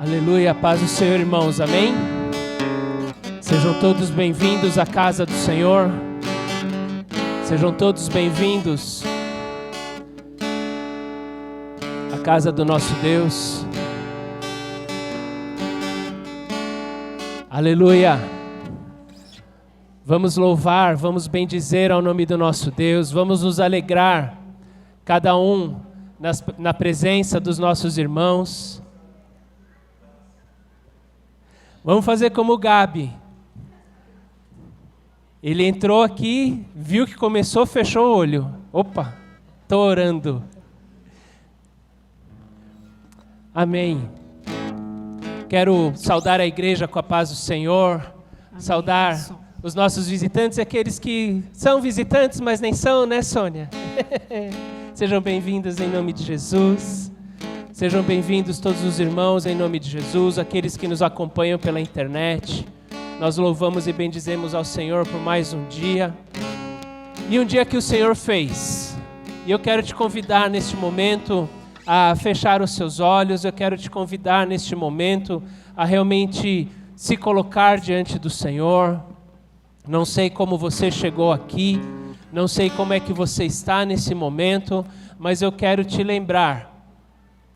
Aleluia, paz do Senhor, irmãos, amém? Sejam todos bem-vindos à casa do Senhor. Sejam todos bem-vindos à casa do nosso Deus. Aleluia. Vamos louvar, vamos bendizer ao nome do nosso Deus. Vamos nos alegrar, cada um na presença dos nossos irmãos. Vamos fazer como o Gabi. Ele entrou aqui, viu que começou, fechou o olho. Opa, estou orando. Amém. Quero saudar a igreja com a paz do Senhor. Amém. Saudar os nossos visitantes, aqueles que são visitantes, mas nem são, né, Sônia? Sejam bem-vindos em nome de Jesus. Sejam bem-vindos todos os irmãos em nome de Jesus, aqueles que nos acompanham pela internet. Nós louvamos e bendizemos ao Senhor por mais um dia. E um dia que o Senhor fez. E eu quero te convidar neste momento a fechar os seus olhos. Eu quero te convidar neste momento a realmente se colocar diante do Senhor. Não sei como você chegou aqui, não sei como é que você está nesse momento, mas eu quero te lembrar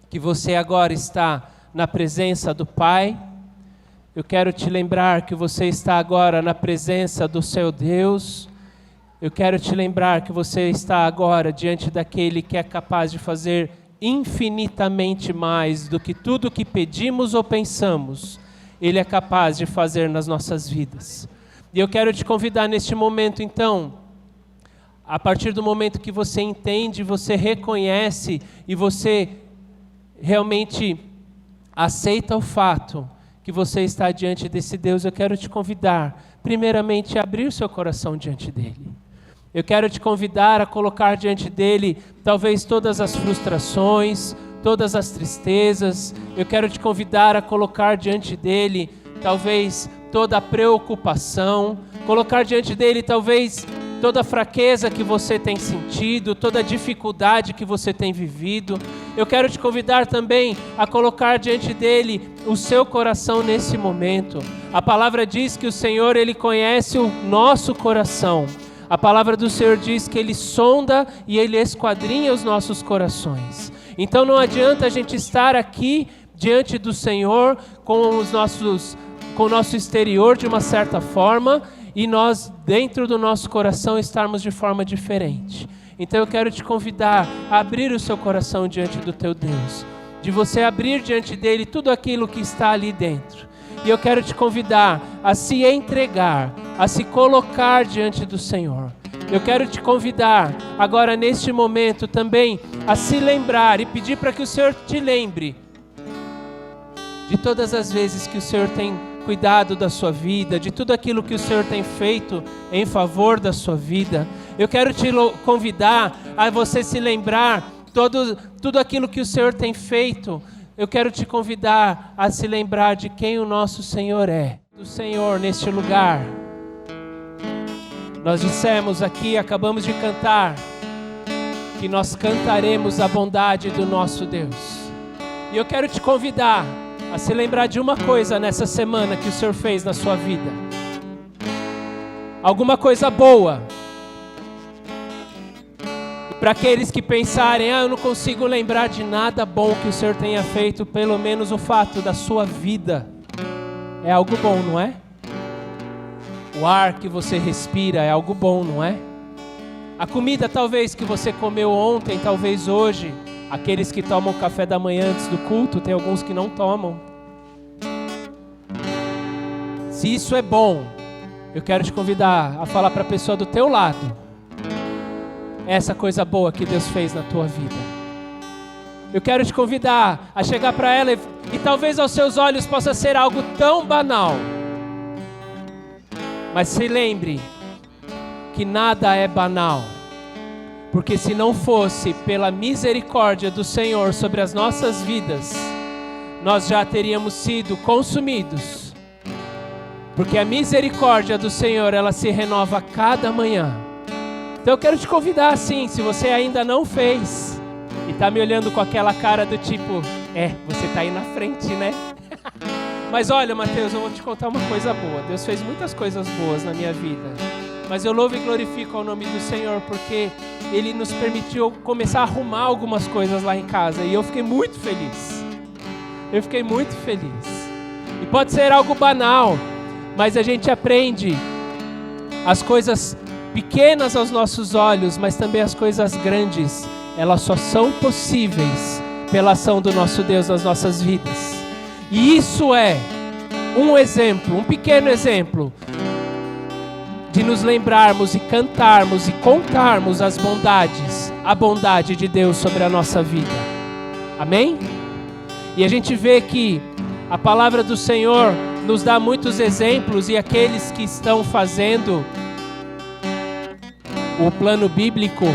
que você agora está na presença do Pai. Eu quero te lembrar que você está agora na presença do seu Deus. Eu quero te lembrar que você está agora diante daquele que é capaz de fazer infinitamente mais do que tudo que pedimos ou pensamos. Ele é capaz de fazer nas nossas vidas. E eu quero te convidar neste momento, então, a partir do momento que você entende, você reconhece e você realmente aceita o fato que você está diante desse Deus, eu quero te convidar, primeiramente, a abrir o seu coração diante dele. Eu quero te convidar a colocar diante dele, talvez todas as frustrações, todas as tristezas. Eu quero te convidar a colocar diante dele, talvez, toda a preocupação, colocar diante dele, talvez, toda a fraqueza que você tem sentido, toda a dificuldade que você tem vivido. Eu quero te convidar também a colocar diante dele o seu coração nesse momento. A palavra diz que o Senhor, ele conhece o nosso coração. A palavra do Senhor diz que ele sonda e ele esquadrinha os nossos corações. Então não adianta a gente estar aqui diante do Senhor com o nosso exterior de uma certa forma, e nós, dentro do nosso coração, estarmos de forma diferente. Então eu quero te convidar a abrir o seu coração diante do teu Deus, de você abrir diante dele tudo aquilo que está ali dentro. E eu quero te convidar a se entregar, a se colocar diante do Senhor. Eu quero te convidar agora neste momento também a se lembrar e pedir para que o Senhor te lembre de todas as vezes que o Senhor tem cuidado da sua vida, de tudo aquilo que o Senhor tem feito em favor da sua vida. Eu quero te convidar a você se lembrar tudo aquilo que o Senhor tem feito. Eu quero te convidar a se lembrar de quem o nosso Senhor é. Do Senhor neste lugar. Nós dissemos aqui, acabamos de cantar, que nós cantaremos a bondade do nosso Deus. E eu quero te convidar a se lembrar de uma coisa nessa semana que o Senhor fez na sua vida. Alguma coisa boa. E para aqueles que pensarem, eu não consigo lembrar de nada bom que o Senhor tenha feito, pelo menos o fato da sua vida é algo bom, não é? O ar que você respira é algo bom, não é? A comida talvez que você comeu ontem, talvez hoje. Aqueles que tomam café da manhã antes do culto, tem alguns que não tomam. Se isso é bom, eu quero te convidar a falar para a pessoa do teu lado. Essa coisa boa que Deus fez na tua vida. Eu quero te convidar a chegar para ela e talvez aos seus olhos possa ser algo tão banal. Mas se lembre que nada é banal. Porque se não fosse pela misericórdia do Senhor sobre as nossas vidas, nós já teríamos sido consumidos. Porque a misericórdia do Senhor, ela se renova a cada manhã. Então eu quero te convidar assim, se você ainda não fez, e está me olhando com aquela cara do tipo, você está aí na frente, né? Mas olha, Mateus, eu vou te contar uma coisa boa. Deus fez muitas coisas boas na minha vida. Mas eu louvo e glorifico o nome do Senhor, porque Ele nos permitiu começar a arrumar algumas coisas lá em casa. E eu fiquei muito feliz. Eu fiquei muito feliz. E pode ser algo banal, mas a gente aprende as coisas pequenas aos nossos olhos, mas também as coisas grandes. Elas só são possíveis pela ação do nosso Deus nas nossas vidas. E isso é um exemplo, um pequeno exemplo, de nos lembrarmos e cantarmos e contarmos as bondades, a bondade de Deus sobre a nossa vida. Amém? E a gente vê que a palavra do Senhor nos dá muitos exemplos, e aqueles que estão fazendo o plano bíblico,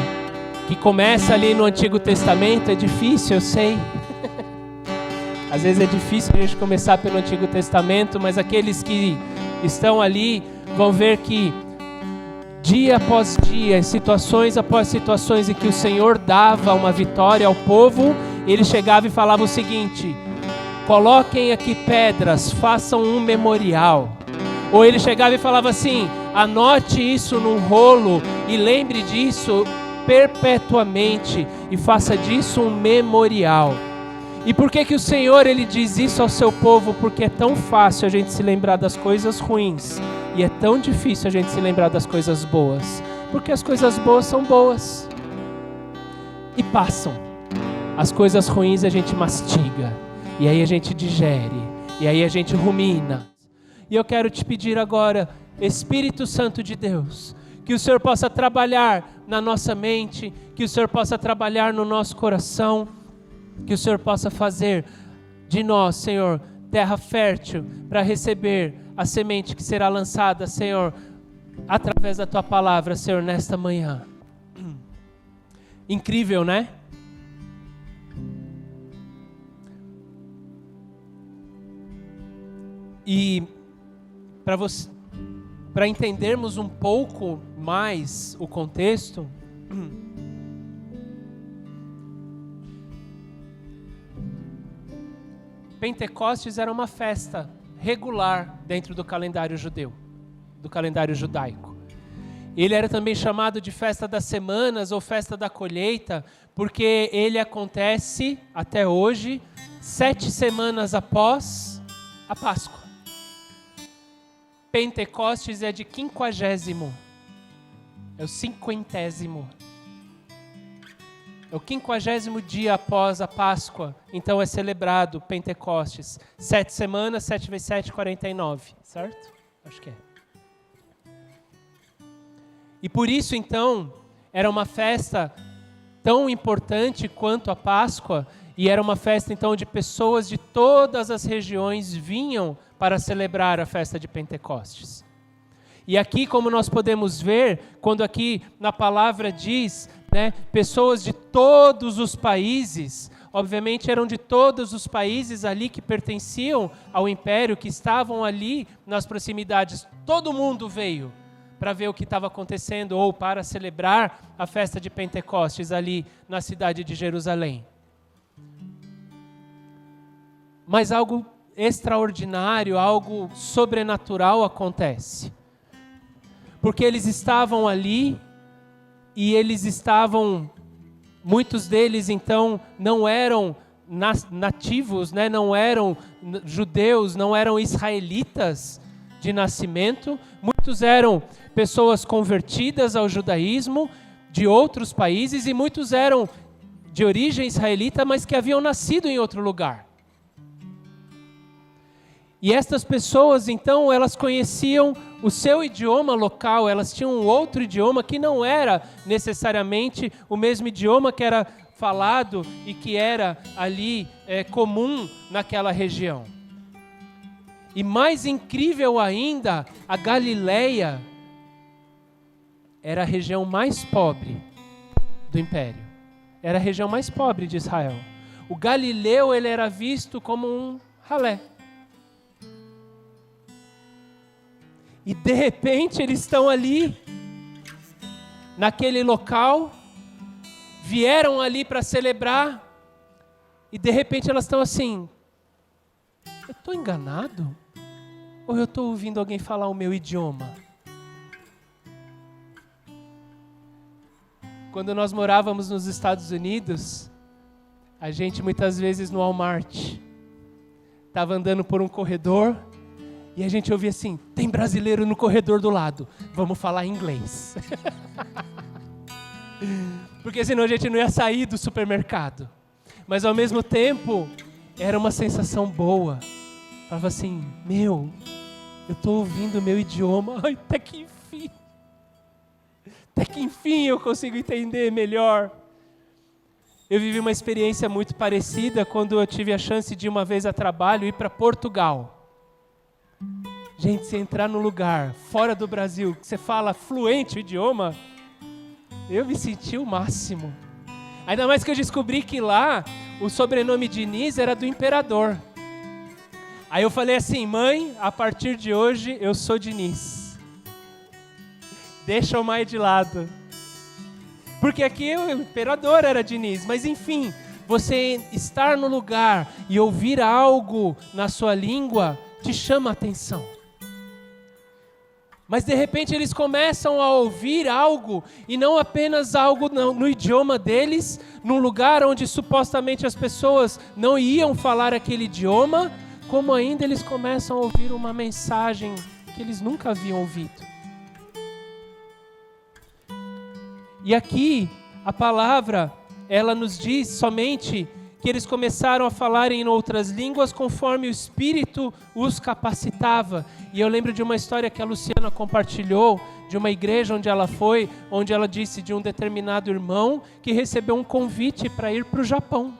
que começa ali no Antigo Testamento, é difícil, eu sei. Às vezes é difícil a gente começar pelo Antigo Testamento, mas aqueles que estão ali vão ver que dia após dia, situações após situações em que o Senhor dava uma vitória ao povo, Ele chegava e falava o seguinte: coloquem aqui pedras, façam um memorial. Ou Ele chegava e falava assim: anote isso num rolo e lembre disso perpetuamente e faça disso um memorial. E por que o Senhor Ele diz isso ao seu povo? Porque é tão fácil a gente se lembrar das coisas ruins e é tão difícil a gente se lembrar das coisas boas. Porque as coisas boas são boas e passam. As coisas ruins a gente mastiga, e aí a gente digere, e aí a gente rumina. E eu quero te pedir agora, Espírito Santo de Deus, que o Senhor possa trabalhar na nossa mente, que o Senhor possa trabalhar no nosso coração, que o Senhor possa fazer de nós, Senhor, terra fértil para receber a semente que será lançada, Senhor, através da Tua palavra, Senhor, nesta manhã. Incrível, né? E para entendermos um pouco mais o contexto, Pentecostes era uma festa regular dentro do calendário judeu, do calendário judaico. Ele era também chamado de festa das semanas ou festa da colheita, porque ele acontece até hoje 7 semanas após a Páscoa. Pentecostes é de 50º, é o 50º. É o 50º dia após a Páscoa, então é celebrado Pentecostes. 7 semanas, 7 vezes 7, 49, certo? Acho que é. E por isso, então, era uma festa tão importante quanto a Páscoa, e era uma festa, então, de pessoas de todas as regiões vinham para celebrar a festa de Pentecostes. E aqui, como nós podemos ver, quando aqui na palavra diz, né, pessoas de todos os países, obviamente eram de todos os países ali que pertenciam ao império, que estavam ali nas proximidades. Todo mundo veio para ver o que estava acontecendo ou para celebrar a festa de Pentecostes ali na cidade de Jerusalém. Mas algo extraordinário, algo sobrenatural acontece. Porque eles estavam ali e eles estavam, muitos deles então não eram nativos, né? Não eram judeus, não eram israelitas de nascimento. Muitos eram pessoas convertidas ao judaísmo de outros países e muitos eram de origem israelita, mas que haviam nascido em outro lugar. E estas pessoas, então, elas conheciam o seu idioma local, elas tinham um outro idioma que não era necessariamente o mesmo idioma que era falado e que era ali comum naquela região. E mais incrível ainda, a Galileia era a região mais pobre do império. Era a região mais pobre de Israel. O galileu, ele era visto como um ralé. E de repente eles estão ali, naquele local, vieram ali para celebrar, e de repente elas estão assim: eu estou enganado? Ou eu estou ouvindo alguém falar o meu idioma? Quando nós morávamos nos Estados Unidos, a gente muitas vezes no Walmart estava andando por um corredor e a gente ouvia assim, tem brasileiro no corredor do lado, vamos falar inglês. Porque senão a gente não ia sair do supermercado. Mas ao mesmo tempo, era uma sensação boa. Falava assim, eu estou ouvindo o meu idioma, ai, até que enfim eu consigo entender melhor. Eu vivi uma experiência muito parecida quando eu tive a chance de uma vez a trabalho ir para Portugal. Gente, se entrar num lugar fora do Brasil, que você fala fluente o idioma, eu me senti o máximo. Ainda mais que eu descobri que lá o sobrenome Diniz era do imperador. Aí eu falei assim, mãe, a partir de hoje eu sou Diniz. Deixa o Mai de lado. Porque aqui o imperador era Diniz, mas enfim, você estar no lugar e ouvir algo na sua língua te chama a atenção. Mas de repente eles começam a ouvir algo, e não apenas algo no idioma deles, num lugar onde supostamente as pessoas não iam falar aquele idioma, como ainda eles começam a ouvir uma mensagem que eles nunca haviam ouvido. E aqui, a palavra, ela nos diz somente que eles começaram a falar em outras línguas conforme o Espírito os capacitava. E eu lembro de uma história que a Luciana compartilhou, de uma igreja onde ela foi, onde ela disse de um determinado irmão que recebeu um convite para ir para o Japão.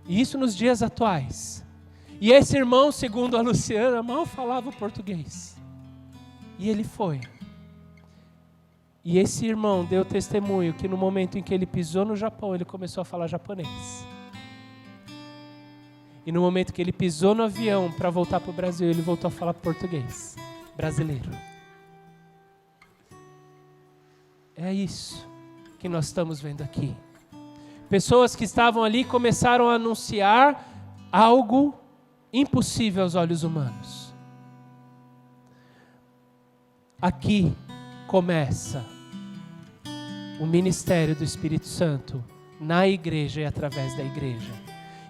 E isso nos dias atuais. E esse irmão, segundo a Luciana, mal falava português. E ele foi. E esse irmão deu testemunho que no momento em que ele pisou no Japão, ele começou a falar japonês. E no momento que ele pisou no avião para voltar para o Brasil, ele voltou a falar português, brasileiro. É isso que nós estamos vendo aqui. Pessoas que estavam ali começaram a anunciar algo impossível aos olhos humanos. Aqui começa o ministério do Espírito Santo na igreja e através da igreja.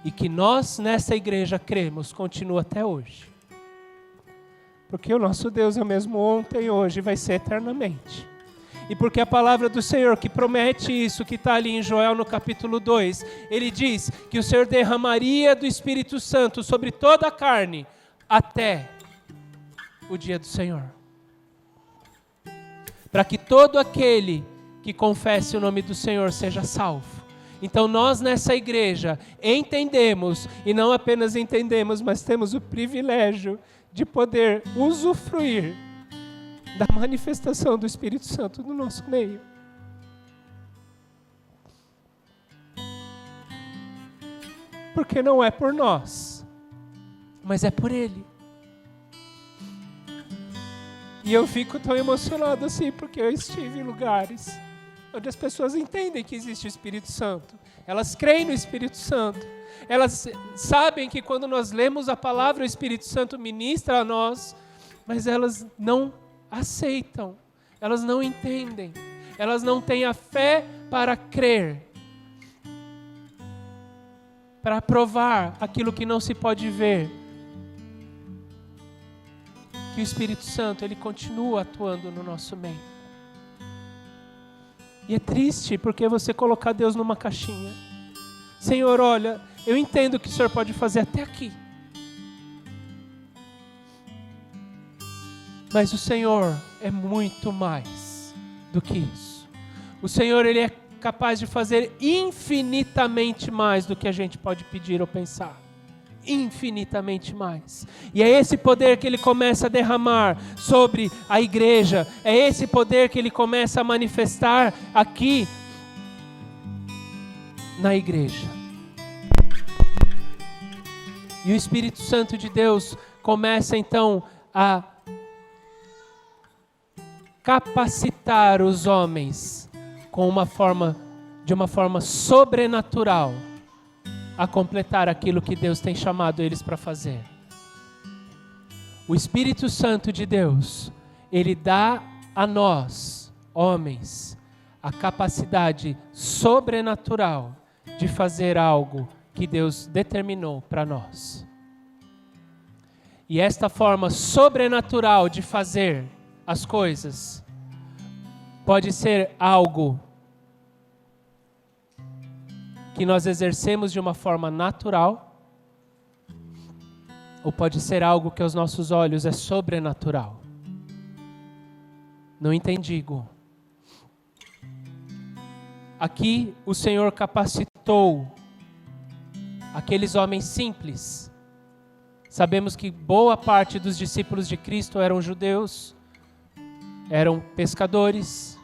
E que nós nessa igreja cremos continua até hoje. Porque o nosso Deus é o mesmo ontem, hoje e vai ser eternamente. E porque a palavra do Senhor que promete isso, que está ali em Joel no capítulo 2, ele diz que o Senhor derramaria do Espírito Santo sobre toda a carne até o dia do Senhor. Para que todo aquele que confesse o nome do Senhor seja salvo. Então nós nessa igreja entendemos, e não apenas entendemos, mas temos o privilégio de poder usufruir da manifestação do Espírito Santo no nosso meio. Porque não é por nós, mas é por Ele. E eu fico tão emocionado assim, porque eu estive em lugares onde as pessoas entendem que existe o Espírito Santo. Elas creem no Espírito Santo. Elas sabem que quando nós lemos a palavra, o Espírito Santo ministra a nós, mas elas não aceitam, elas não entendem, elas não têm a fé para crer, para provar aquilo que não se pode ver, que o Espírito Santo, ele continua atuando no nosso meio. E é triste porque você colocar Deus numa caixinha. Senhor, olha, eu entendo que o Senhor pode fazer até aqui. Mas o Senhor é muito mais do que isso. O Senhor, ele é capaz de fazer infinitamente mais do que a gente pode pedir ou pensar. Infinitamente mais. E é esse poder que ele começa a derramar sobre a igreja. É esse poder que ele começa a manifestar aqui na igreja. E o Espírito Santo de Deus começa então a capacitar os homens de uma forma sobrenatural a completar aquilo que Deus tem chamado eles para fazer. O Espírito Santo de Deus, ele dá a nós, homens, a capacidade sobrenatural de fazer algo que Deus determinou para nós. E esta forma sobrenatural de fazer as coisas pode ser algo que nós exercemos de uma forma natural, ou pode ser algo que aos nossos olhos é sobrenatural. Não entendi, Gu. Aqui o Senhor capacitou aqueles homens simples. Sabemos que boa parte dos discípulos de Cristo eram judeus, eram pescadores.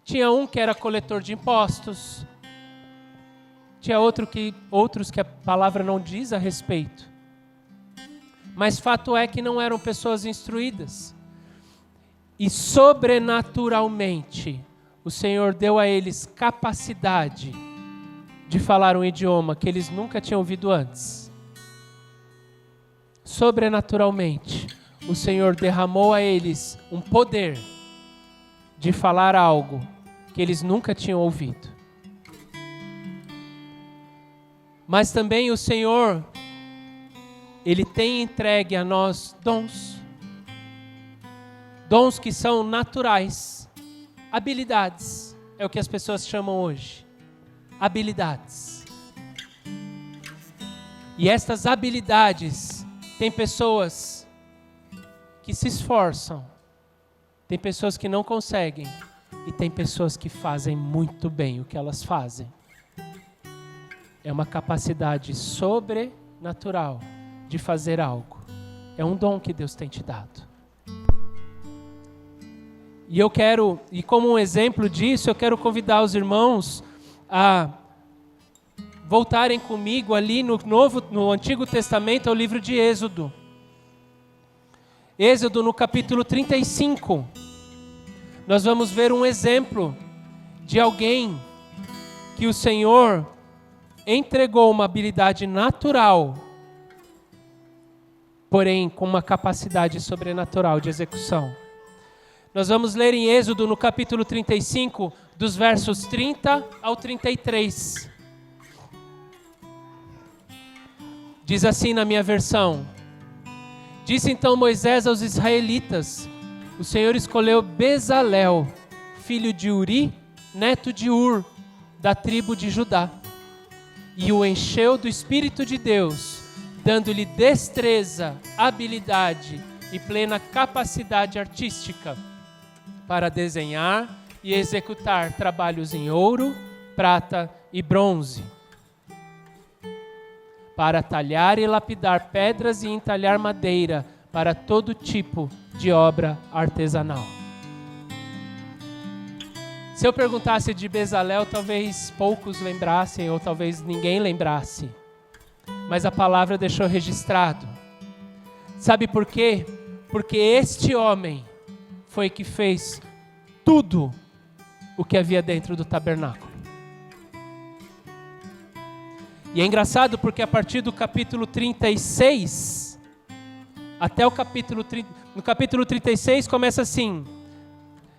Tinha um que era coletor de impostos. Tinha outros que a palavra não diz a respeito. Mas fato é que não eram pessoas instruídas. E sobrenaturalmente, o Senhor deu a eles capacidade de falar um idioma que eles nunca tinham ouvido antes. Sobrenaturalmente, o Senhor derramou a eles um poder de falar algo que eles nunca tinham ouvido. Mas também o Senhor, Ele tem entregue a nós dons. Dons que são naturais. Habilidades. É o que as pessoas chamam hoje. Habilidades. E estas habilidades, tem pessoas que se esforçam. Tem pessoas que não conseguem. E tem pessoas que fazem muito bem o que elas fazem. É uma capacidade sobrenatural de fazer algo. É um dom que Deus tem te dado. E como um exemplo disso, eu quero convidar os irmãos a voltarem comigo ali no Antigo Testamento, ao livro de Êxodo. Êxodo no capítulo 35. Nós vamos ver um exemplo de alguém que o Senhor entregou uma habilidade natural, porém com uma capacidade sobrenatural de execução. Nós vamos ler em Êxodo no capítulo 35, dos versos 30 ao 33. Diz assim na minha versão: Disse então Moisés aos israelitas: O Senhor escolheu Bezalel, filho de Uri, neto de Ur, da tribo de Judá, e o encheu do Espírito de Deus, dando-lhe destreza, habilidade e plena capacidade artística para desenhar e executar trabalhos em ouro, prata e bronze, para talhar e lapidar pedras e entalhar madeira para todo tipo de obra artesanal. Se eu perguntasse de Bezalel, talvez poucos lembrassem, ou talvez ninguém lembrasse. Mas a palavra deixou registrado. Sabe por quê? Porque este homem foi que fez tudo o que havia dentro do tabernáculo. E é engraçado porque a partir do capítulo 36, até no capítulo 36 começa assim.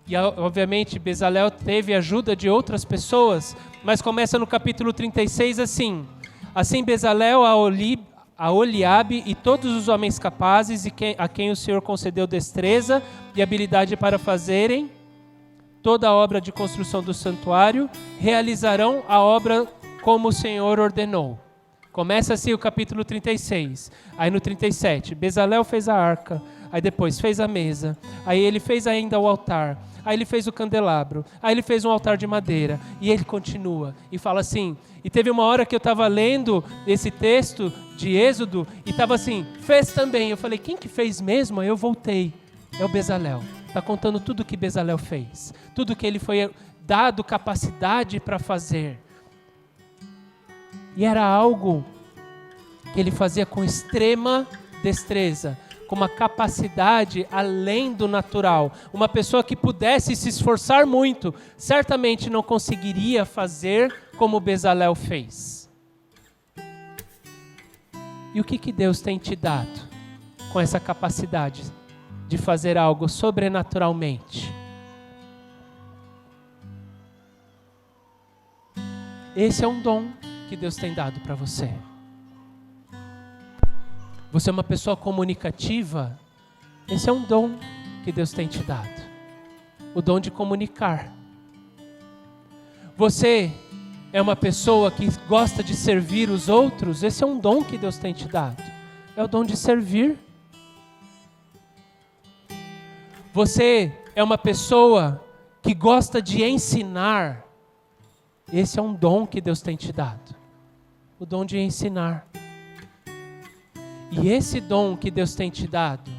E obviamente Bezalel teve ajuda de outras pessoas, mas começa no capítulo 36 assim: Assim Bezalel, a Oliabe e todos os homens capazes a quem o Senhor concedeu destreza e habilidade para fazerem toda a obra de construção do santuário, realizarão a obra como o Senhor ordenou. Começa assim o capítulo 36. Aí no 37, Bezalel fez a arca, aí depois fez a mesa, aí ele fez ainda o altar, aí ele fez o candelabro, aí ele fez um altar de madeira, e ele continua, e fala assim, e teve uma hora que eu estava lendo esse texto de Êxodo, e estava assim, fez também, eu falei, quem que fez mesmo? Aí eu voltei, é o Bezalel, está contando tudo que Bezalel fez, tudo que ele foi dado capacidade para fazer, e era algo que ele fazia com extrema destreza, com uma capacidade além do natural. Uma pessoa que pudesse se esforçar muito, certamente não conseguiria fazer como Bezalel fez. E o que Deus tem te dado com essa capacidade de fazer algo sobrenaturalmente? Esse é um dom que Deus tem dado para você. Você é uma pessoa comunicativa? Esse é um dom que Deus tem te dado. O dom de comunicar. Você é uma pessoa que gosta de servir os outros? Esse é um dom que Deus tem te dado. É o dom de servir. Você é uma pessoa que gosta de ensinar? Esse é um dom que Deus tem te dado. O dom de ensinar. E esse dom que Deus tem te dado,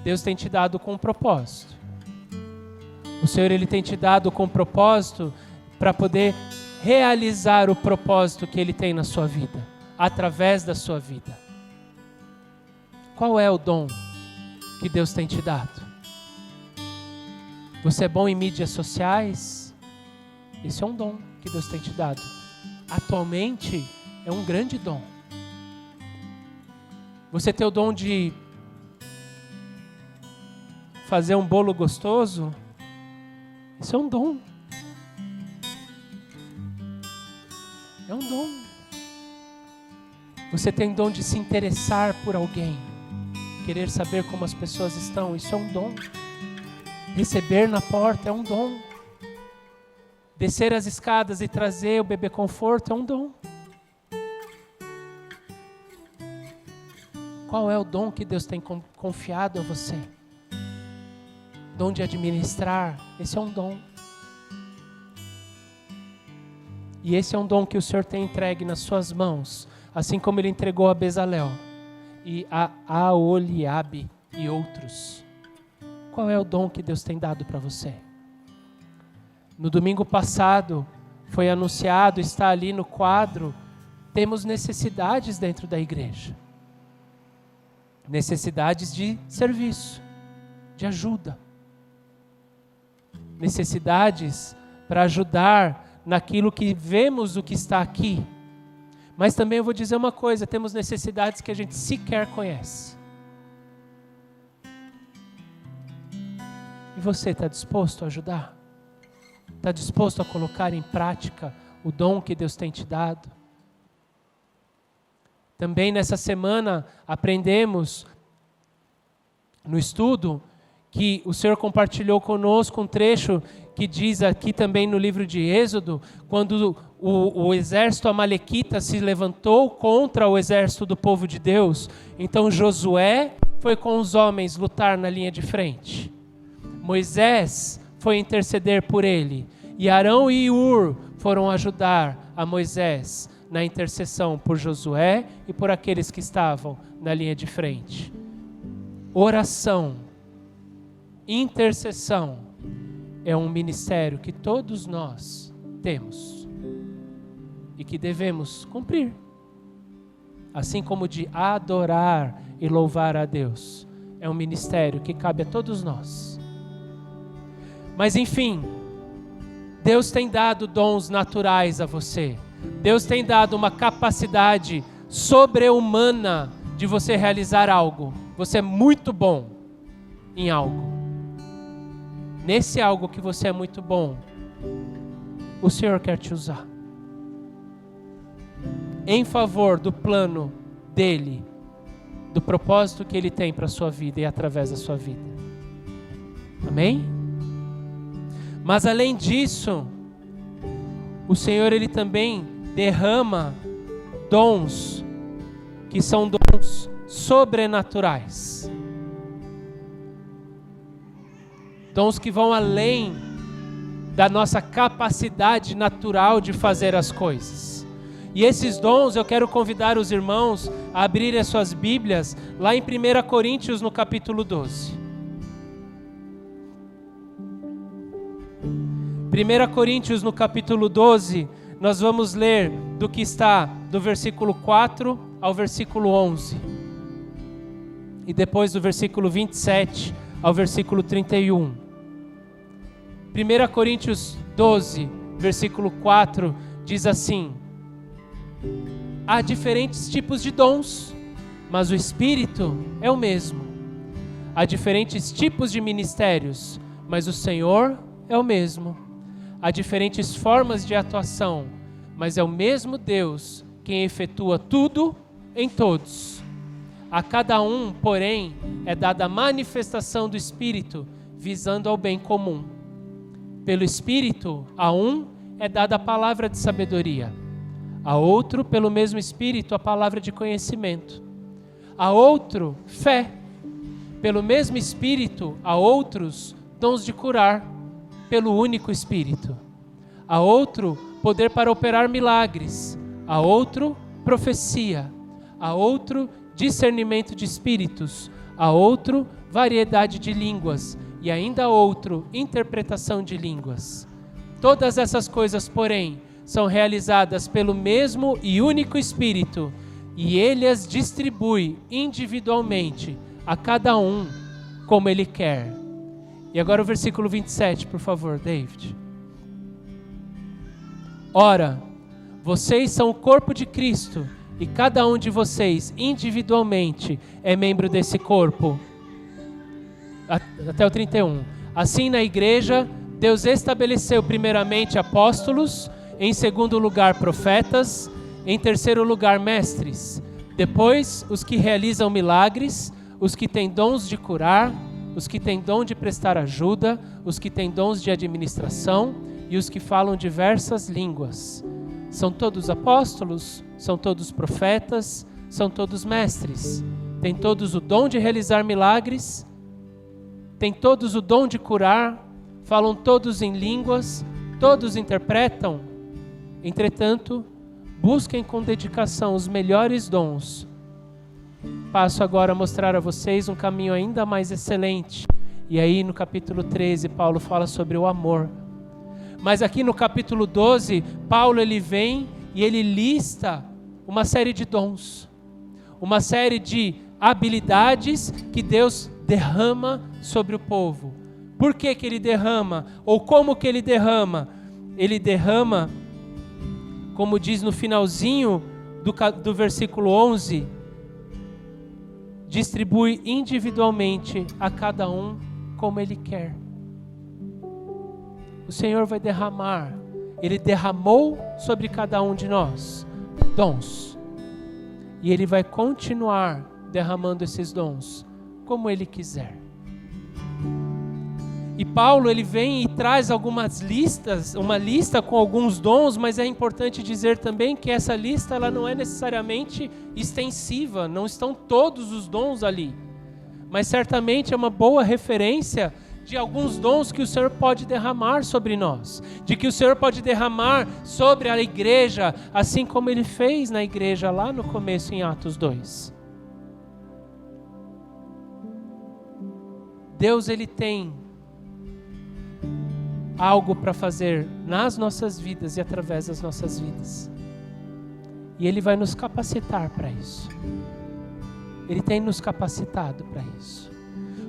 Deus tem te dado com um propósito. O Senhor, Ele tem te dado com um propósito para poder realizar o propósito que Ele tem na sua vida, através da sua vida. Qual é o dom que Deus tem te dado? Você é bom em mídias sociais? Esse é um dom que Deus tem te dado. Atualmente é um grande dom. Você tem o dom de fazer um bolo gostoso? Isso é um dom. É um dom. Você tem o dom de se interessar por alguém, querer saber como as pessoas estão. Isso é um dom. Receber na porta é um dom. Descer as escadas e trazer o bebê conforto é um dom. Qual é o dom que Deus tem confiado a você? Dom de administrar, esse é um dom. E esse é um dom que o Senhor tem entregue nas suas mãos, assim como Ele entregou a Bezalel e a Aholiabe e outros. Qual é o dom que Deus tem dado para você? No domingo passado foi anunciado, está ali no quadro, temos necessidades dentro da igreja. Necessidades de serviço, de ajuda. Necessidades para ajudar naquilo que vemos o que está aqui. Mas também eu vou dizer uma coisa, temos necessidades que a gente sequer conhece. E você está disposto a ajudar? Está disposto a colocar em prática o dom que Deus tem te dado? Também nessa semana aprendemos no estudo que o Senhor compartilhou conosco um trecho que diz aqui também no livro de Êxodo, quando o exército amalequita se levantou contra o exército do povo de Deus, então Josué foi com os homens lutar na linha de frente. Moisés foi interceder por ele, e Arão e Ur foram ajudar a Moisés na intercessão por Josué e por aqueles que estavam na linha de frente. Oração, intercessão é um ministério que todos nós temos e que devemos cumprir. Assim como de adorar e louvar a Deus, é um ministério que cabe a todos nós. Mas enfim, Deus tem dado dons naturais a você. Deus tem dado uma capacidade sobre-humana de você realizar algo. Você é muito bom em algo. Nesse algo que você é muito bom, o Senhor quer te usar em favor do plano dEle, do propósito que Ele tem para a sua vida e através da sua vida. Amém? Mas além disso, o Senhor Ele também derrama dons que são dons sobrenaturais. Dons que vão além da nossa capacidade natural de fazer as coisas. E esses dons eu quero convidar os irmãos a abrirem as suas Bíblias lá em 1 Coríntios no capítulo 12. 1 Coríntios no capítulo 12, nós vamos ler do que está do versículo 4 ao versículo 11. E depois do versículo 27 ao versículo 31. 1 Coríntios 12, versículo 4, diz assim: Há diferentes tipos de dons, mas o Espírito é o mesmo. Há diferentes tipos de ministérios, mas o Senhor é o mesmo. Há diferentes formas de atuação, mas é o mesmo Deus quem efetua tudo em todos. A cada um, porém, é dada a manifestação do Espírito, visando ao bem comum. Pelo Espírito, a um é dada a palavra de sabedoria, a outro, pelo mesmo Espírito, a palavra de conhecimento, a outro, fé, pelo mesmo Espírito, a outros, dons de curar, pelo único Espírito, a outro, poder para operar milagres, a outro, profecia, a outro, discernimento de espíritos, a outro, variedade de línguas, e ainda a outro, interpretação de línguas. Todas essas coisas, porém, são realizadas pelo mesmo e único Espírito, e Ele as distribui individualmente a cada um como Ele quer. E agora o versículo 27, por favor, David. Ora, vocês são o corpo de Cristo, e cada um de vocês, individualmente, é membro desse corpo. Até o 31. Assim, na igreja, Deus estabeleceu primeiramente apóstolos, em segundo lugar profetas, em terceiro lugar mestres, depois os que realizam milagres, os que têm dons de curar, os que têm dom de prestar ajuda, os que têm dons de administração e os que falam diversas línguas. São todos apóstolos? São todos profetas? São todos mestres? Têm todos o dom de realizar milagres? Têm todos o dom de curar? Falam todos em línguas? Todos interpretam? Entretanto, busquem com dedicação os melhores dons. Passo agora a mostrar a vocês um caminho ainda mais excelente. E aí no capítulo 13, Paulo fala sobre o amor. Mas aqui no capítulo 12, Paulo ele vem e ele lista uma série de dons. Uma série de habilidades que Deus derrama sobre o povo. Por que que ele derrama? Ou como que ele derrama? Ele derrama, como diz no finalzinho do versículo 11, distribui individualmente a cada um como Ele quer. O Senhor vai derramar, Ele derramou sobre cada um de nós dons. E Ele vai continuar derramando esses dons como Ele quiser. E Paulo ele vem e traz algumas listas, uma lista com alguns dons, mas é importante dizer também que essa lista ela não é necessariamente extensiva, não estão todos os dons ali. Mas certamente é uma boa referência de alguns dons que o Senhor pode derramar sobre nós, de que o Senhor pode derramar sobre a igreja, assim como Ele fez na igreja lá no começo em Atos 2. Deus ele tem algo para fazer nas nossas vidas e através das nossas vidas. E Ele vai nos capacitar para isso. Ele tem nos capacitado para isso.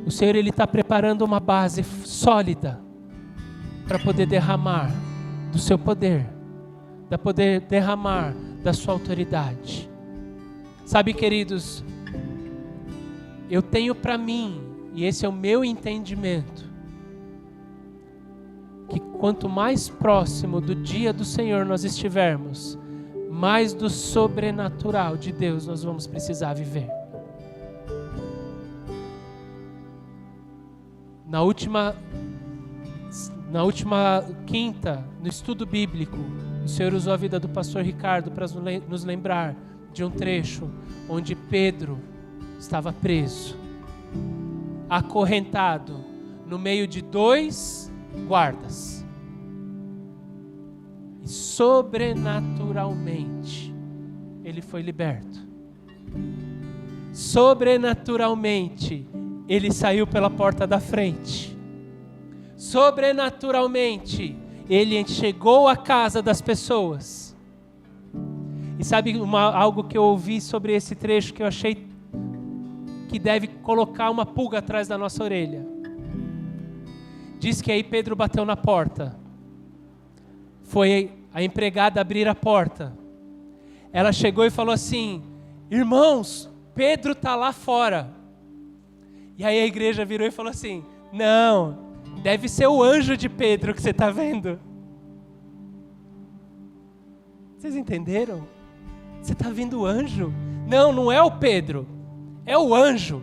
O Senhor Ele está preparando uma base sólida para poder derramar do seu poder, para poder derramar da sua autoridade. Sabe, queridos, eu tenho para mim, e esse é o meu entendimento, que quanto mais próximo do dia do Senhor nós estivermos, mais do sobrenatural de Deus nós vamos precisar viver. Na última quinta, no estudo bíblico, o Senhor usou a vida do pastor Ricardo para nos lembrar de um trecho onde Pedro estava preso, acorrentado no meio de 2 guardas. E sobrenaturalmente ele foi liberto. Sobrenaturalmente ele saiu pela porta da frente. Sobrenaturalmente ele chegou à casa das pessoas. E sabe algo que eu ouvi sobre esse trecho que eu achei que deve colocar uma pulga atrás da nossa orelha? Diz que aí Pedro bateu na porta. Foi a empregada abrir a porta. ela chegou e falou assim: irmãos, Pedro está lá fora. E aí a igreja virou e falou assim: não, deve ser o anjo de Pedro que você está vendo. Vocês entenderam? Você está vendo o anjo? Não, não é o Pedro, é o anjo.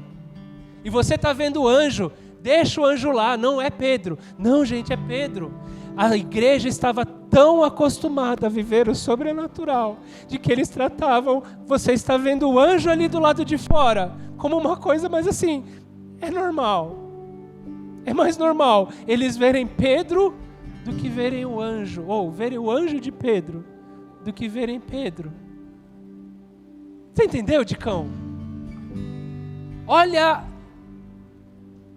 E você está vendo o anjo, deixa o anjo lá, não é Pedro. Não, gente, é Pedro. A igreja estava tão acostumada a viver o sobrenatural, de que eles tratavam, você está vendo o anjo ali do lado de fora, como uma coisa, mas assim, é normal. É mais normal eles verem Pedro do que verem o anjo, ou verem o anjo de Pedro do que verem Pedro. Você entendeu, Dicão? Olha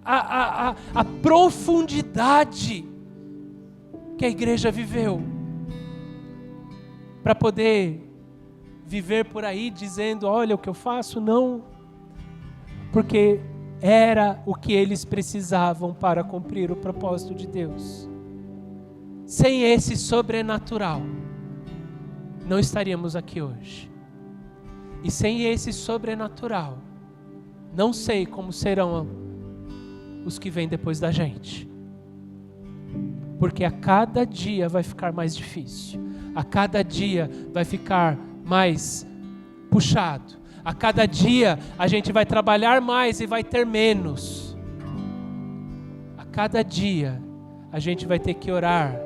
a profundidade que a igreja viveu para poder viver por aí dizendo: olha o que eu faço. Não, porque era o que eles precisavam para cumprir o propósito de Deus. Sem esse sobrenatural, não estaríamos aqui hoje. E sem esse sobrenatural, não sei como serão os que vêm depois da gente. Porque a cada dia vai ficar mais difícil. A cada dia vai ficar mais puxado. A cada dia a gente vai trabalhar mais e vai ter menos. A cada dia a gente vai ter que orar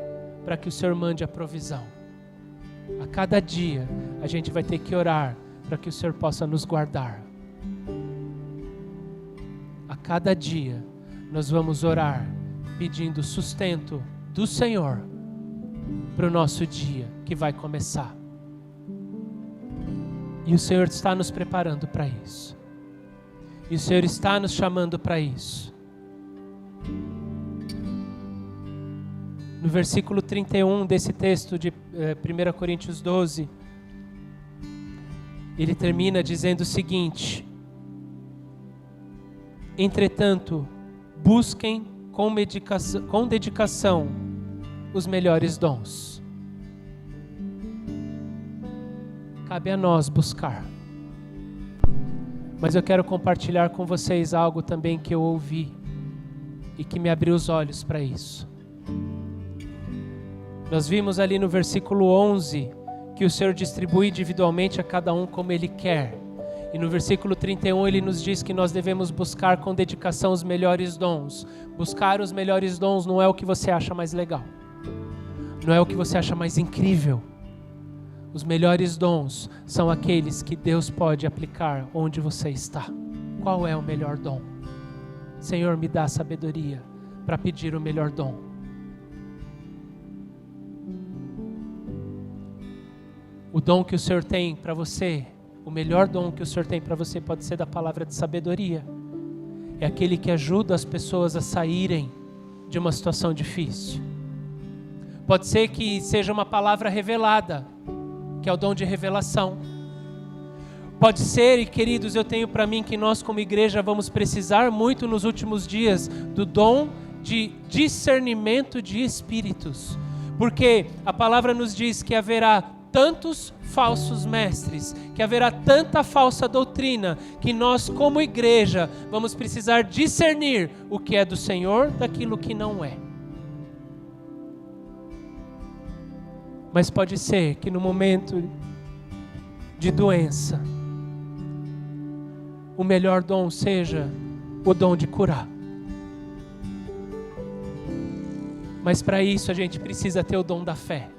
para que o Senhor mande a provisão. A cada dia a gente vai ter que orar para que o Senhor possa nos guardar. A cada dia nós vamos orar pedindo sustento do Senhor para o nosso dia que vai começar. E o Senhor está nos preparando para isso. E o Senhor está nos chamando para isso. No versículo 31 desse texto de 1 Coríntios 12, ele termina dizendo o seguinte: entretanto, busquem com dedicação os melhores dons. Cabe a nós buscar. Mas eu quero compartilhar com vocês algo também que eu ouvi e que me abriu os olhos para isso. Nós vimos ali no versículo 11 que o Senhor distribui individualmente a cada um como Ele quer. E no versículo 31 Ele nos diz que nós devemos buscar com dedicação os melhores dons. Buscar os melhores dons não é o que você acha mais legal. Não é o que você acha mais incrível. Os melhores dons são aqueles que Deus pode aplicar onde você está. Qual é o melhor dom? Senhor, me dá sabedoria para pedir o melhor dom. O dom que o Senhor tem para você, o melhor dom que o Senhor tem para você pode ser da palavra de sabedoria. É aquele que ajuda as pessoas a saírem de uma situação difícil. Pode ser que seja uma palavra revelada, que é o dom de revelação. Pode ser, e queridos, eu tenho para mim que nós como igreja vamos precisar muito nos últimos dias do dom de discernimento de espíritos. Porque a palavra nos diz que haverá tantos falsos mestres, que haverá tanta falsa doutrina, que nós como igreja vamos precisar discernir o que é do Senhor daquilo que não é. Mas pode ser que no momento de doença, o melhor dom seja o dom de curar. Mas para isso a gente precisa ter o dom da fé.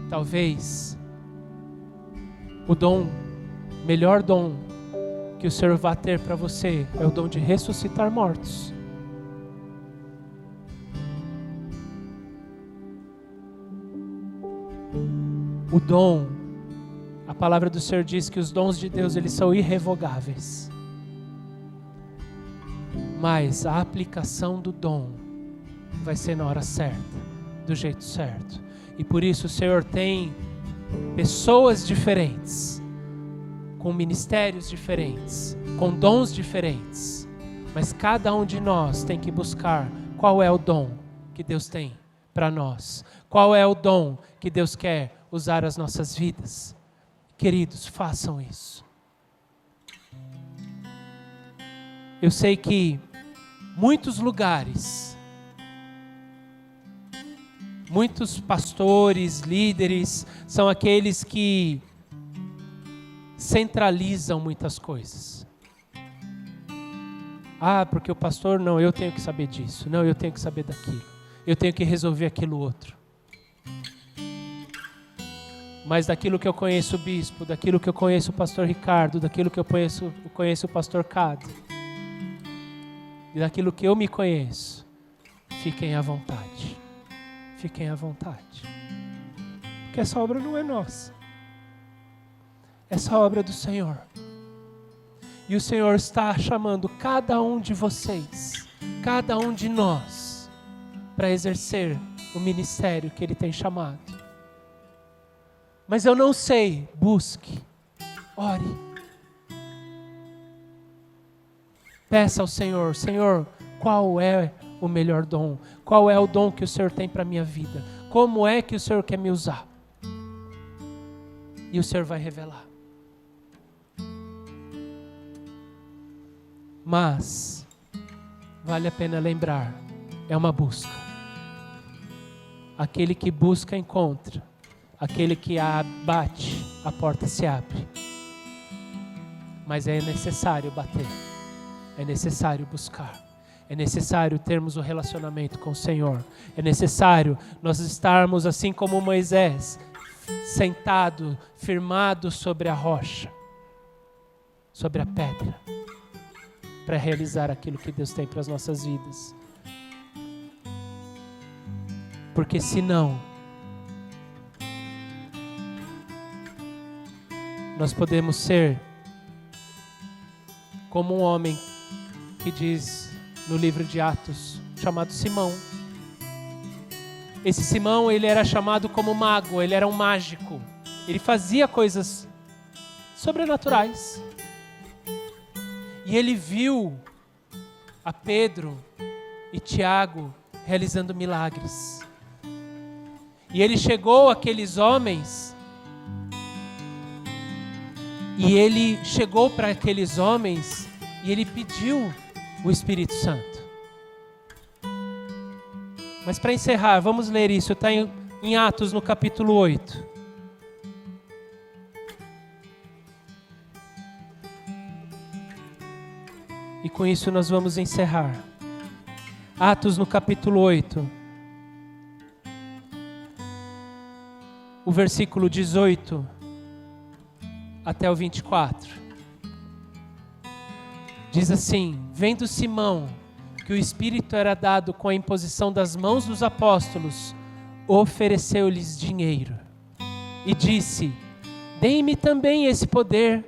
Talvez o melhor dom que o Senhor vai ter para você é o dom de ressuscitar mortos. O dom, a palavra do Senhor diz que os dons de Deus, eles são irrevogáveis. Mas a aplicação do dom vai ser na hora certa, do jeito certo. E por isso o Senhor tem pessoas diferentes, com ministérios diferentes, com dons diferentes. Mas cada um de nós tem que buscar qual é o dom que Deus tem para nós? Qual é o dom que Deus quer usar as nossas vidas? Queridos, façam isso. Eu sei que muitos lugares, muitos pastores, líderes, são aqueles que centralizam muitas coisas. Porque o pastor, não, eu tenho que saber disso. Não, eu tenho que saber daquilo. Eu tenho que resolver aquilo outro. Mas daquilo que eu conheço o bispo, daquilo que eu conheço o pastor Ricardo, daquilo que eu conheço o pastor Cado, e daquilo que eu me conheço, fiquem à vontade. Fiquem à vontade. Porque essa obra não é nossa. Essa obra é do Senhor. E o Senhor está chamando cada um de vocês, cada um de nós, para exercer o ministério que Ele tem chamado. Mas eu não sei, busque, ore. Peça ao Senhor, Senhor, qual é o melhor dom? Qual é o dom que o Senhor tem para a minha vida? Como é que o Senhor quer me usar? E o Senhor vai revelar. Mas vale a pena lembrar, é uma busca. Aquele que busca, encontra. Aquele que bate, a porta se abre. Mas é necessário bater. É necessário buscar. É necessário termos um relacionamento com o Senhor. É necessário nós estarmos assim como Moisés, sentado, firmado sobre a rocha, sobre a pedra, para realizar aquilo que Deus tem para as nossas vidas. Porque senão, nós podemos ser como um homem que diz no livro de Atos, chamado Simão. Esse Simão, ele era chamado como mago, ele era um mágico. Ele fazia coisas sobrenaturais. E ele viu a Pedro e Tiago realizando milagres. E ele chegou àqueles homens e ele chegou para aqueles homens e ele pediu o Espírito Santo. Mas para encerrar, vamos ler isso. Está em Atos, no capítulo 8. E com isso nós vamos encerrar. Atos, no capítulo 8. O versículo 18 até o 24. Diz assim: vendo Simão que o Espírito era dado com a imposição das mãos dos apóstolos, ofereceu-lhes dinheiro e disse: deem-me também esse poder,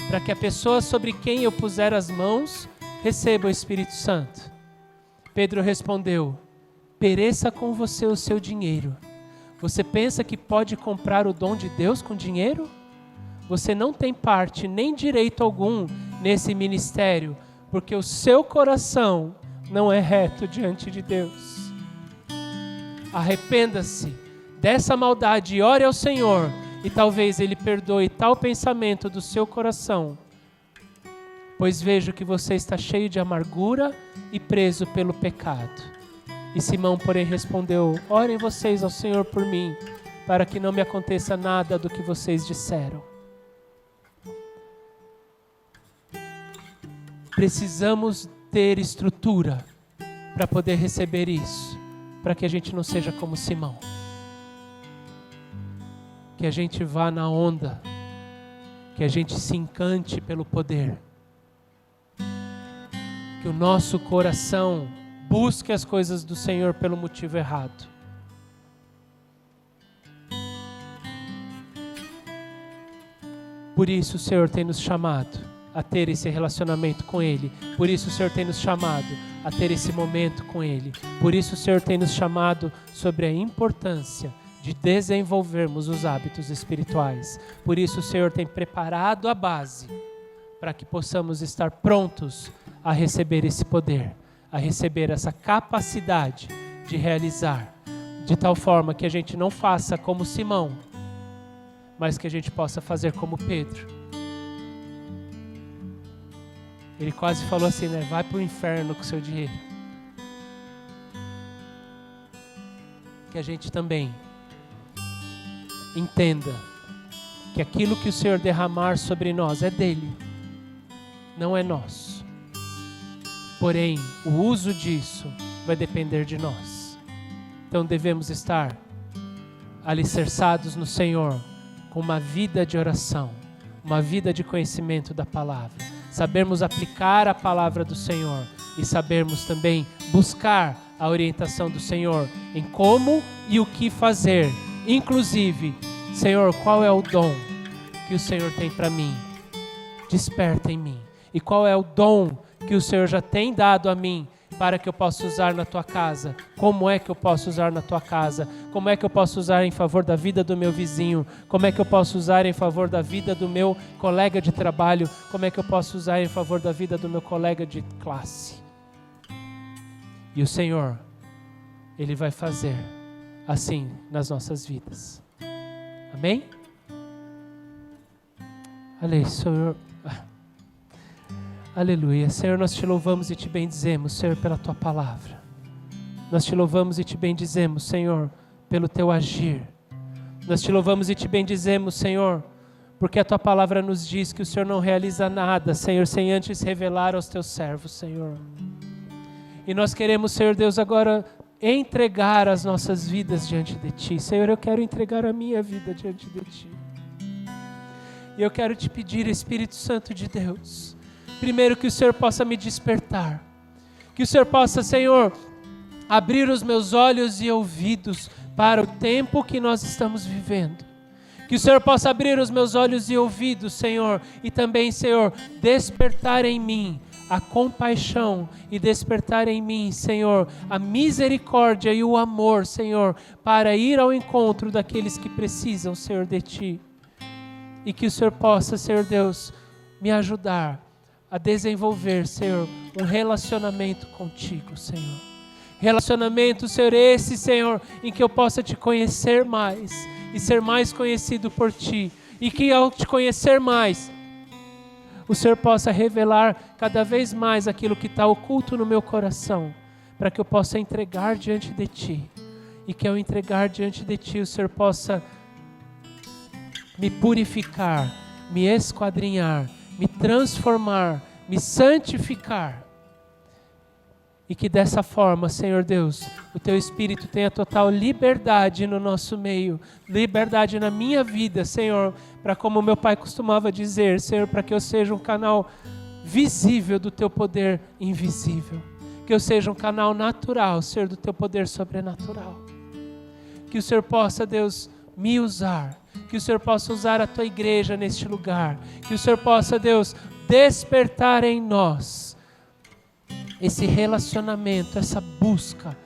para que a pessoa sobre quem eu puser as mãos receba o Espírito Santo. Pedro respondeu: pereça com você o seu dinheiro. Você pensa que pode comprar o dom de Deus com dinheiro? Você não tem parte nem direito algum nesse ministério, porque o seu coração não é reto diante de Deus. Arrependa-se dessa maldade e ore ao Senhor, e talvez Ele perdoe tal pensamento do seu coração. Pois vejo que você está cheio de amargura e preso pelo pecado. E Simão, porém, respondeu: orem vocês ao Senhor por mim, para que não me aconteça nada do que vocês disseram. Precisamos ter estrutura para poder receber isso, para que a gente não seja como Simão. Que a gente vá na onda, que a gente se encante pelo poder. Que o nosso coração busque as coisas do Senhor pelo motivo errado. Por isso o Senhor tem nos chamado a ter esse relacionamento com Ele. Por isso o Senhor tem nos chamado a ter esse momento com Ele. Por isso o Senhor tem nos chamado sobre a importância de desenvolvermos os hábitos espirituais. Por isso o Senhor tem preparado a base para que possamos estar prontos a receber esse poder, a receber essa capacidade de realizar de tal forma que a gente não faça como Simão, mas que a gente possa fazer como Pedro. Ele quase falou assim, né? Vai para o inferno com seu dinheiro. Que a gente também entenda que aquilo que o Senhor derramar sobre nós é dele, não é nosso. Porém, o uso disso vai depender de nós. Então devemos estar alicerçados no Senhor, com uma vida de oração, uma vida de conhecimento da palavra. Sabermos aplicar a palavra do Senhor e sabermos também buscar a orientação do Senhor em como e o que fazer. Inclusive, Senhor, qual é o dom que o Senhor tem para mim? Desperta em mim. E qual é o dom que o Senhor já tem dado a mim para que eu possa usar na tua casa? Como é que eu posso usar na tua casa? Como é que eu posso usar em favor da vida do meu vizinho? Como é que eu posso usar em favor da vida do meu colega de trabalho? Como é que eu posso usar em favor da vida do meu colega de classe? E o Senhor, Ele vai fazer assim nas nossas vidas. Amém? Aleluia, Senhor. Aleluia. Senhor, nós te louvamos e te bendizemos, Senhor, pela tua palavra. Nós te louvamos e te bendizemos, Senhor, pelo teu agir. Nós te louvamos e te bendizemos, Senhor, porque a tua palavra nos diz que o Senhor não realiza nada, Senhor, sem antes revelar aos teus servos, Senhor. E nós queremos, Senhor Deus, agora entregar as nossas vidas diante de ti. Senhor, eu quero entregar a minha vida diante de ti. E eu quero te pedir, Espírito Santo de Deus, primeiro que o Senhor possa me despertar, que o Senhor possa, Senhor, abrir os meus olhos e ouvidos para o tempo que nós estamos vivendo. Que o Senhor possa abrir os meus olhos e ouvidos, Senhor, e também, Senhor, despertar em mim a compaixão e despertar em mim, Senhor, a misericórdia e o amor, Senhor, para ir ao encontro daqueles que precisam, Senhor, de Ti. E que o Senhor possa, Senhor Deus, me ajudar a desenvolver, Senhor, um relacionamento contigo, Senhor. Relacionamento, Senhor, esse, Senhor, em que eu possa te conhecer mais e ser mais conhecido por Ti. E que ao te conhecer mais, o Senhor possa revelar cada vez mais aquilo que está oculto no meu coração, para que eu possa entregar diante de Ti. E que ao entregar diante de Ti, o Senhor possa me purificar, me esquadrinhar, me transformar, me santificar. E que dessa forma, Senhor Deus, o Teu Espírito tenha total liberdade no nosso meio, liberdade na minha vida, Senhor, para, como meu pai costumava dizer, Senhor, para que eu seja um canal visível do Teu poder invisível, que eu seja um canal natural, Senhor, do Teu poder sobrenatural. Que o Senhor possa, Deus, me usar, que o Senhor possa usar a Tua igreja neste lugar, que o Senhor possa, Deus, despertar em nós esse relacionamento, essa busca,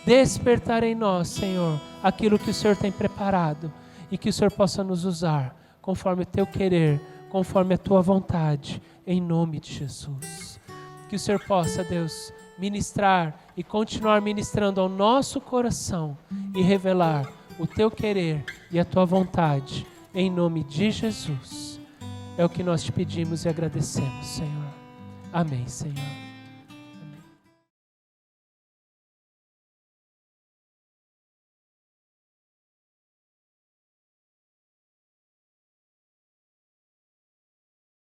despertar em nós, Senhor, aquilo que o Senhor tem preparado, e que o Senhor possa nos usar conforme o Teu querer, conforme a Tua vontade, em nome de Jesus. Que o Senhor possa, Deus, ministrar e continuar ministrando ao nosso coração e revelar o Teu querer e a Tua vontade, em nome de Jesus. É o que nós te pedimos e agradecemos, Senhor. Amém, Senhor.